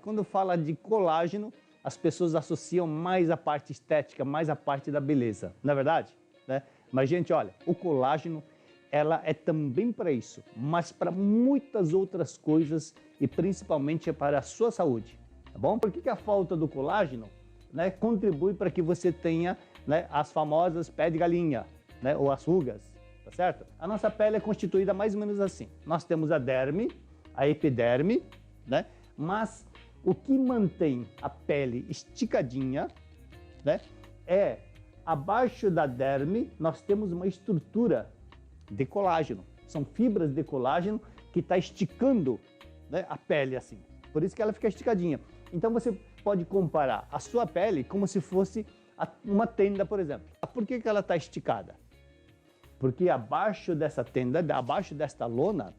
Quando fala de colágeno, as pessoas associam mais a parte estética, mais a parte da beleza, não é verdade? Né? Mas, gente, olha, o colágeno, ela é também para isso, mas para muitas outras coisas e principalmente para a sua saúde, tá bom? Por que a falta do colágeno, né, contribui para que você tenha, né, as famosas pé de galinha, né, ou as rugas, tá certo? A nossa pele é constituída mais ou menos assim. Nós temos a derme, a epiderme, né, mas o que mantém a pele esticadinha, né, é abaixo da derme nós temos uma estrutura de colágeno. São fibras de colágeno que está esticando, né, a pele assim. Por isso que ela fica esticadinha. Então você pode comparar a sua pele como se fosse uma tenda, por exemplo. Por que ela está esticada? Porque abaixo dessa tenda, abaixo desta lona,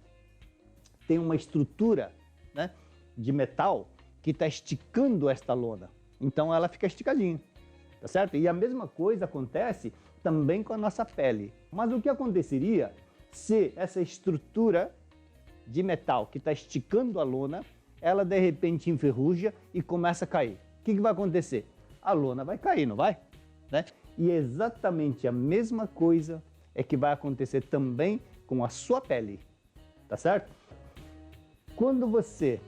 tem uma estrutura, né, de metal que está esticando esta lona. Então ela fica esticadinha, tá certo? E a mesma coisa acontece também com a nossa pele. Mas o que aconteceria se essa estrutura de metal que está esticando a lona, ela de repente enferruja e começa a cair? O que vai acontecer? A lona vai cair, não vai? Né? E exatamente a mesma coisa é que vai acontecer também com a sua pele, tá certo? Quando você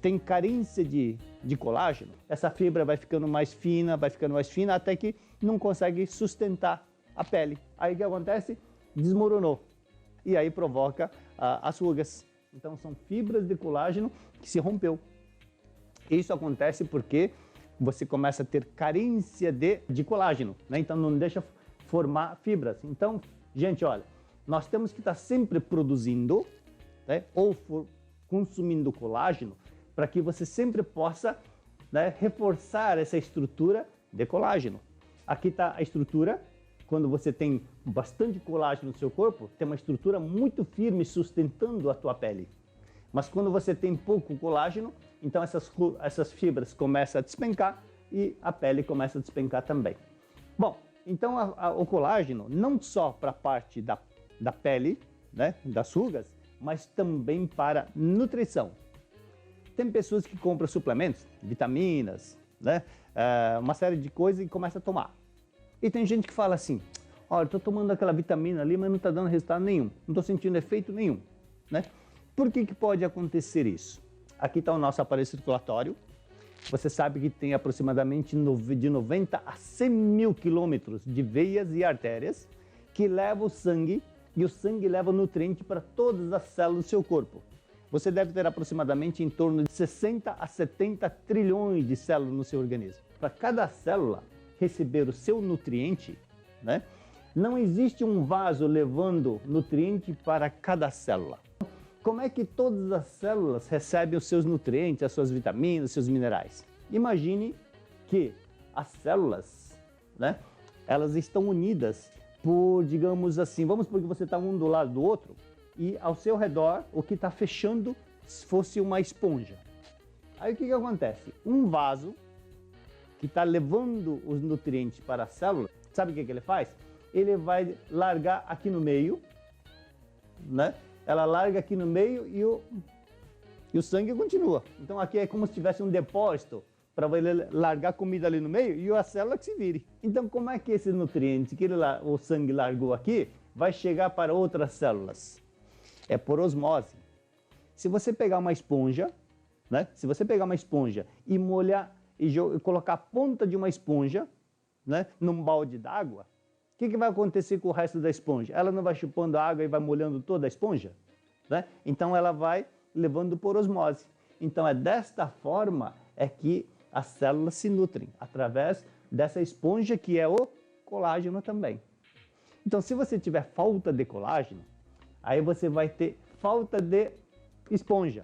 tem carência de colágeno, essa fibra vai ficando mais fina, até que não consegue sustentar a pele. Aí o que acontece? Desmoronou. E aí provoca as rugas. Então são fibras de colágeno que se rompeu. Isso acontece porque você começa a ter carência de colágeno, né? Então não deixa formar fibras. Então, gente, olha, nós temos que estar sempre produzindo, né, ou consumindo colágeno para que você sempre possa, né, reforçar essa estrutura de colágeno. Aqui está a estrutura. Quando você tem bastante colágeno no seu corpo, tem uma estrutura muito firme sustentando a tua pele. Mas quando você tem pouco colágeno, então essas fibras começam a despencar e a pele começa a despencar também. Bom, então o colágeno não só para a parte da pele, né, das rugas, mas também para nutrição. Tem pessoas que compram suplementos, vitaminas, né, uma série de coisas e começam a tomar. E tem gente que fala assim, olha, estou tomando aquela vitamina ali, mas não está dando resultado nenhum, não estou sentindo efeito nenhum, né? Por que pode acontecer isso? Aqui está o nosso aparelho circulatório. Você sabe que tem aproximadamente de 90 a 100 mil quilômetros de veias e artérias que levam o sangue, e o sangue leva nutriente para todas as células do seu corpo. Você deve ter aproximadamente em torno de 60 a 70 trilhões de células no seu organismo. Para cada célula receber o seu nutriente, né, não existe um vaso levando nutriente para cada célula. Como é que todas as células recebem os seus nutrientes, as suas vitaminas, os seus minerais? Imagine que as células, né, elas estão unidas por, digamos assim, vamos supor que você está um do lado do outro e ao seu redor o que está fechando fosse uma esponja. Aí o que acontece? Um vaso que está levando os nutrientes para a célula, sabe o que ele faz? Ele vai largar aqui no meio, né? Ela larga aqui no meio e o sangue continua. Então aqui é como se tivesse um depósito para ele largar comida ali no meio e a célula que se vire. Então como é que esse nutriente que o sangue largou aqui vai chegar para outras células? É por osmose. Se você pegar uma esponja, né? Se você pegar uma esponja e molhar e colocar a ponta de uma esponja, né, num balde d'água, o que vai acontecer com o resto da esponja? Ela não vai chupando a água e vai molhando toda a esponja? Né? Então ela vai levando por osmose. Então é desta forma que as células se nutrem, através dessa esponja que é o colágeno também. Então se você tiver falta de colágeno, aí você vai ter falta de esponja,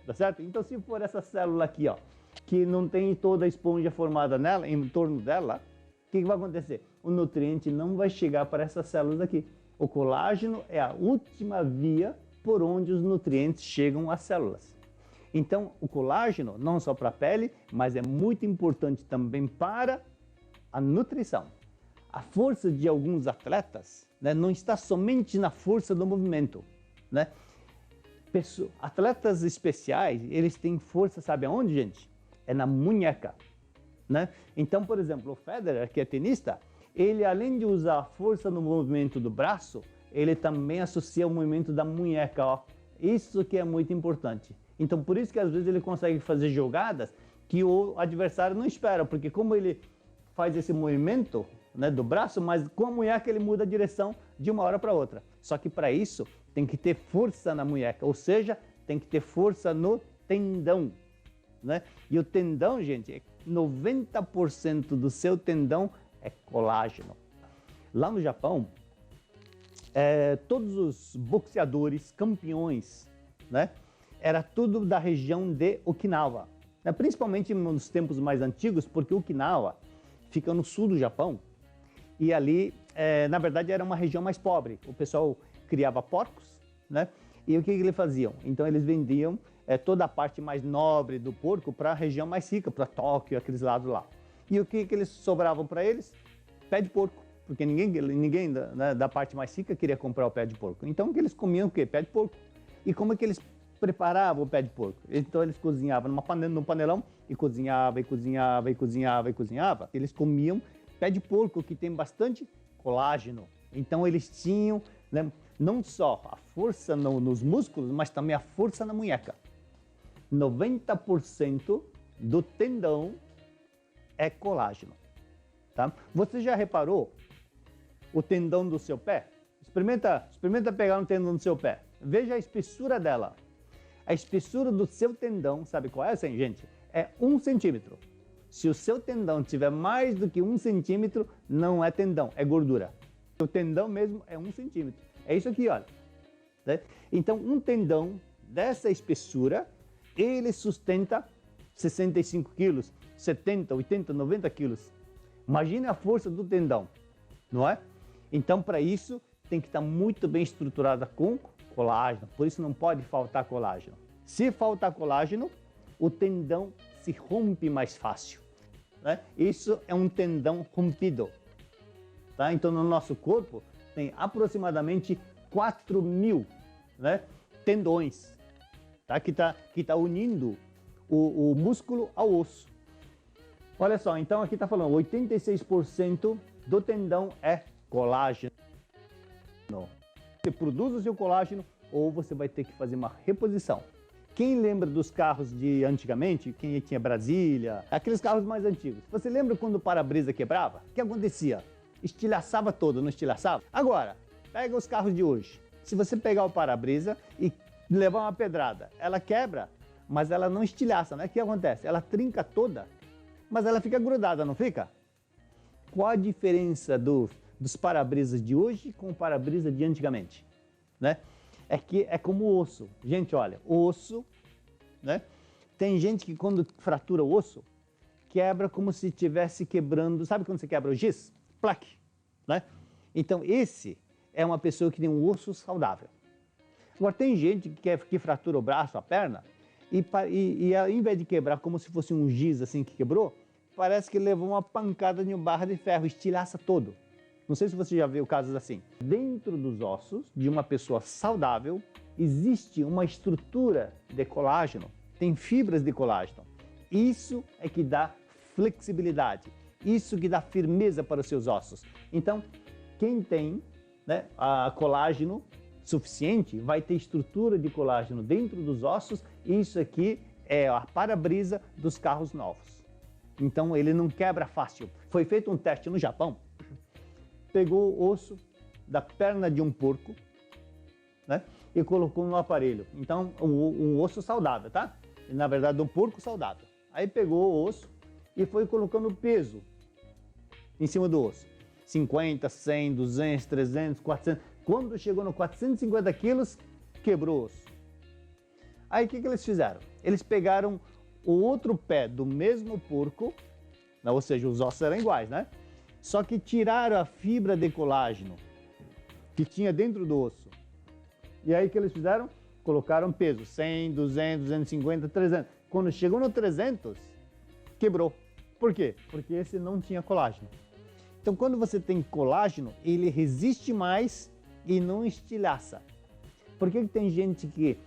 tá certo? Então se for essa célula aqui, ó, que não tem toda a esponja formada nela, em torno dela, o que vai acontecer? O nutriente não vai chegar para essas células aqui. O colágeno é a última via por onde os nutrientes chegam às células. Então, o colágeno, não só para a pele, mas é muito importante também para a nutrição. A força de alguns atletas, né, não está somente na força do movimento, né? Atletas especiais, eles têm força, sabe aonde, gente? É na munheca, né? Então, por exemplo, o Federer, que é tenista, ele além de usar a força no movimento do braço, ele também associa o movimento da munheca, ó. Isso que é muito importante. Então, por isso que às vezes ele consegue fazer jogadas que o adversário não espera, porque como ele faz esse movimento, né, do braço, mas com a munheca ele muda a direção de uma hora para outra. Só que para isso tem que ter força na munheca, ou seja, tem que ter força no tendão, né? E o tendão, gente, 90% do seu tendão é colágeno. Lá no Japão, todos os boxeadores, campeões, né, era tudo da região de Okinawa, né? Principalmente nos tempos mais antigos, porque Okinawa fica no sul do Japão e ali, na verdade, era uma região mais pobre. O pessoal criava porcos, né? E o que eles faziam? Então eles vendiam toda a parte mais nobre do porco para a região mais rica, para Tóquio, aqueles lados lá. E o que eles sobravam para eles? Pé de porco, porque ninguém da parte mais rica queria comprar o pé de porco. Então o que eles comiam o quê? Pé de porco. E como é que eles preparavam o pé de porco? Então eles cozinhavam num panelão e cozinhava, e cozinhava, e cozinhava, e cozinhava. Eles comiam pé de porco, que tem bastante colágeno. Então eles tinham, né, não só a força nos músculos, mas também a força na munheca. 90% do tendão é colágeno, tá? Você já reparou o tendão do seu pé? Experimenta pegar um tendão do seu pé. Veja a espessura dela. A espessura do seu tendão, sabe qual é, gente? É 1 centímetro. Se o seu tendão tiver mais do que 1 centímetro, não é tendão, é gordura. O tendão mesmo é 1 centímetro. É isso aqui, olha. Né? Então, um tendão dessa espessura, ele sustenta 65 quilos, 70, 80, 90 quilos. Imagine a força do tendão, não é? Então, para isso, tem que estar muito bem estruturada com colágeno. Por isso, não pode faltar colágeno. Se faltar colágeno, o tendão se rompe mais fácil, né? Isso é um tendão rompido, tá? Então, no nosso corpo, tem aproximadamente 4.000, né, tendões, tá? Que tá unindo o músculo ao osso. Olha só, então aqui está falando 86% do tendão é colágeno. Você produz o seu colágeno ou você vai ter que fazer uma reposição. Quem lembra dos carros de antigamente, quem tinha Brasília, aqueles carros mais antigos, você lembra quando o para-brisa quebrava? O que acontecia? Estilhaçava todo, não estilhaçava? Agora, pega os carros de hoje. Se você pegar o para-brisa e levar uma pedrada, ela quebra, mas ela não estilhaça, né? O que acontece? Ela trinca toda, mas ela fica grudada, não fica? Qual a diferença dos para-brisas de hoje com o para-brisa de antigamente, né? É que é como o osso. Gente, olha, o osso, né? Tem gente que quando fratura o osso, quebra como se estivesse quebrando, sabe quando você quebra o giz? Plaque, né? Então esse é uma pessoa que tem um osso saudável. Agora tem gente que fratura o braço, a perna, e ao invés de quebrar como se fosse um giz assim que quebrou, parece que levou uma pancada de uma barra de ferro, estilhaça todo. Não sei se você já viu casos assim. Dentro dos ossos de uma pessoa saudável, existe uma estrutura de colágeno, tem fibras de colágeno. Isso é que dá flexibilidade, isso que dá firmeza para os seus ossos. Então, quem tem, né, a colágeno suficiente vai ter estrutura de colágeno dentro dos ossos, e isso aqui é a para-brisa dos carros novos. Então, ele não quebra fácil. Foi feito um teste no Japão. Pegou o osso da perna de um porco, né, e colocou no aparelho. Então, um osso saudável, tá? Na verdade, um porco saudável. Aí pegou o osso e foi colocando peso em cima do osso. 50, 100, 200, 300, 400. Quando chegou no 450 quilos, quebrou o osso. Aí o que eles fizeram? Eles pegaram o outro pé do mesmo porco, né, ou seja, os ossos eram iguais, né? Só que tiraram a fibra de colágeno que tinha dentro do osso. E aí o que eles fizeram? Colocaram peso, 100, 200, 250, 300. Quando chegou no 300, quebrou. Por quê? Porque esse não tinha colágeno. Então quando você tem colágeno, ele resiste mais e não estilhaça. Por que tem gente que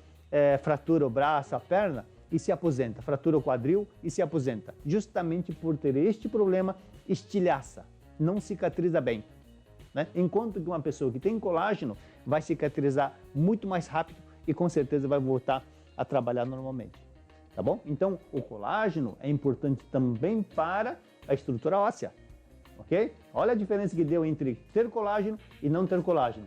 fratura o braço, a perna e se aposenta, fratura o quadril e se aposenta, justamente por ter este problema, estilhaça, não cicatriza bem, né? Enquanto que uma pessoa que tem colágeno vai cicatrizar muito mais rápido e com certeza vai voltar a trabalhar normalmente, tá bom? Então, o colágeno é importante também para a estrutura óssea, ok? Olha a diferença que deu entre ter colágeno e não ter colágeno,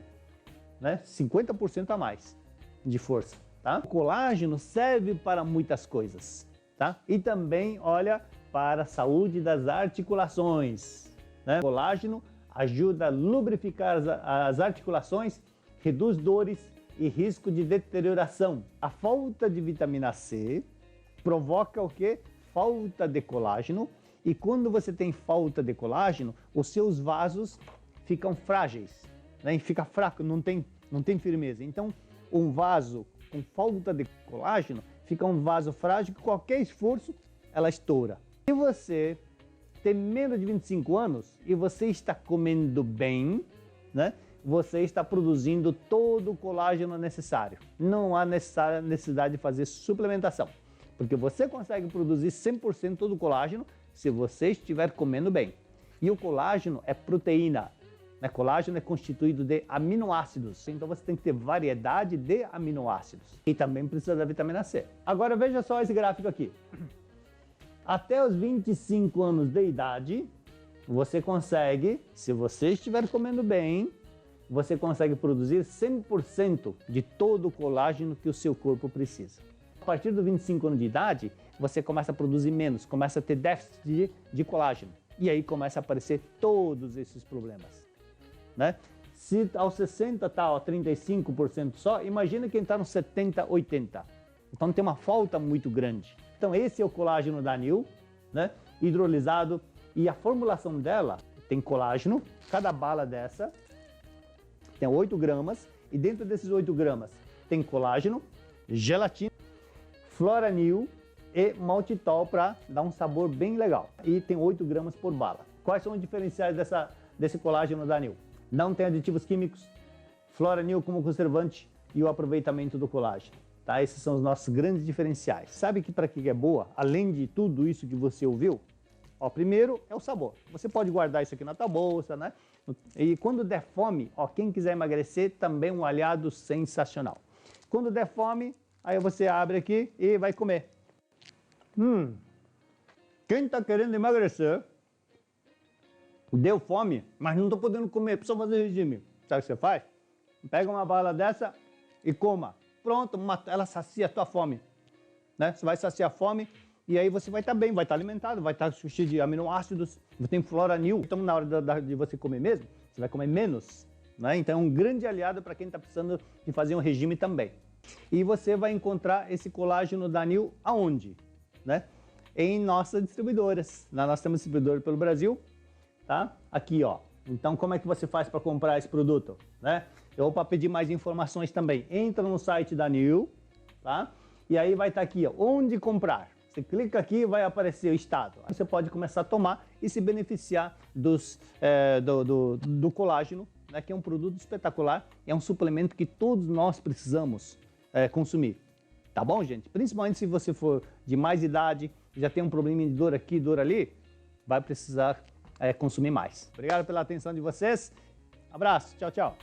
né? 50% a mais de força, tá? O colágeno serve para muitas coisas, tá? E também, olha, para a saúde das articulações, né? O colágeno ajuda a lubrificar as articulações, reduz dores e risco de deterioração. A falta de vitamina C provoca o quê? Falta de colágeno. E quando você tem falta de colágeno, os seus vasos ficam frágeis, né? E fica fraco, não tem firmeza. Então, um vaso com falta de colágeno fica um vaso frágil que qualquer esforço ela estoura. Se você tem menos de 25 anos e você está comendo bem, né? Você está produzindo todo o colágeno necessário. Não há necessidade de fazer suplementação, porque você consegue produzir 100% todo o colágeno se você estiver comendo bem. E o colágeno é proteína, né? Colágeno é constituído de aminoácidos, então você tem que ter variedade de aminoácidos. E também precisa da vitamina C. Agora veja só esse gráfico aqui. Até os 25 anos de idade, você consegue, se você estiver comendo bem, você consegue produzir 100% de todo o colágeno que o seu corpo precisa. A partir dos 25 anos de idade, você começa a produzir menos, começa a ter déficit de colágeno. E aí começa a aparecer todos esses problemas, né? Se aos 60 está a 35% só, imagina quem está nos 70, 80. Então tem uma falta muito grande. Então esse é o colágeno da Nil, né? Hidrolisado, e a formulação dela tem colágeno, cada bala dessa tem 8 gramas, e dentro desses 8 gramas tem colágeno, gelatina, floranil e maltitol para dar um sabor bem legal. E tem 8 gramas por bala. Quais são os diferenciais desse colágeno da Nil? Não tem aditivos químicos, floranil como conservante e o aproveitamento do colágeno. Tá? Esses são os nossos grandes diferenciais. Sabe que para que é boa? Além de tudo isso que você ouviu, ó, primeiro é o sabor. Você pode guardar isso aqui na tua bolsa, né? E quando der fome, ó, quem quiser emagrecer, também um aliado sensacional. Quando der fome, aí você abre aqui e vai comer. Quem está querendo emagrecer, deu fome, mas não está podendo comer, precisa fazer regime. Sabe o que você faz? Pega uma bala dessa e coma. Pronto, ela sacia a tua fome, né? Você vai saciar a fome e aí você vai estar bem, vai estar alimentado, vai estar cheio de aminoácidos, tem floranil. Então, na hora de você comer mesmo, você vai comer menos, né? Então, é um grande aliado para quem está precisando de fazer um regime também. E você vai encontrar esse colágeno da Nil aonde? Né? Em nossas distribuidoras. Nós temos distribuidor pelo Brasil, tá? Aqui, ó. Então, como é que você faz para comprar esse produto, né? Eu para pedir mais informações também, entra no site da Nil, tá? E aí vai estar aqui, ó, onde comprar. Você clica aqui e vai aparecer o estado. Aí você pode começar a tomar e se beneficiar do colágeno, né? Que é um produto espetacular, é um suplemento que todos nós precisamos consumir. Tá bom, gente? Principalmente se você for de mais idade, já tem um problema de dor aqui, dor ali, vai precisar consumir mais. Obrigado pela atenção de vocês. Abraço, tchau, tchau.